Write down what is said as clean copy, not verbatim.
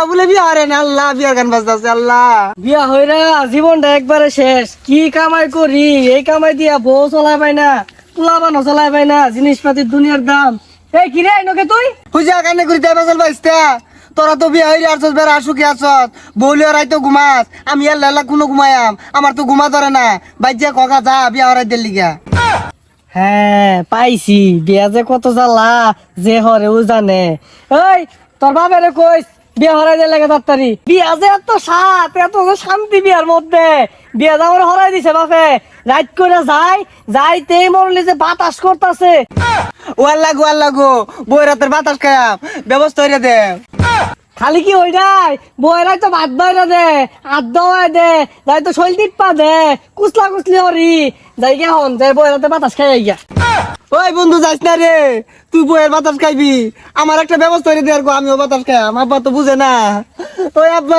বলে বিয়া হরে না আল্লাহ বিয়ার গান বাজতেছে আল্লাহ। বিয়া হইরা জীবনটা একবারে শেষ। কি কামাই করি, এই কামাই দিয়া বউ চলাই পাই না, পোলাবানো চলাই পাই না, জিনিসপাতির দুনিয়ার দাম। এই কিরে নকে তুই পূজা কানে করি দেবা চল বাইস্তা। তোরা তো বিয়া হইরে আসছ বের আসুকি আসছ বউলিও রাইতো ঘুমাস, আমি আর লালা কোনো ঘুমায়াম, আমার তো ঘুমা ধরে না। বাইজা ককা যা বিয়া হরাই দিল লিগা। হ্যাঁ পাইছি, বিয়া যে কত জ্বালা যে হরে ও জানে। ওই তোর বাপেরে কইস বিয়া হরাই দিয়ে লাগে তাড়াতাড়ি। বিয়া যে এত সাত এত যে শান্তি বিয়ার মধ্যে, বিয়া যাওয়ার হরাই দিছে বাপে। রাইট করে যাইতেই মরলি যে বাতাস করতেছে। ওয়ার লাগো বই রাতের বাতাস খায়াম ব্যবস্থা হইরে দে। খালি কি ওই নাই বইরাই তো ভাত বাইরা দে, হাত দেওয়াই দে, যাই তো শৈল টিপ্পা দে, কুচলা কুচলি হরি যাই গে হন যাই বইরাতে বাতাস খাই গিয়া। ওই বন্ধু যাইস না রে, তুই বইয়ের বাতাস খাইবি, আমার একটা ব্যবস্থা হইরে দে আর আমিও বাতাস খায়াম। আব্বা তো বুঝে না। ওই আব্বা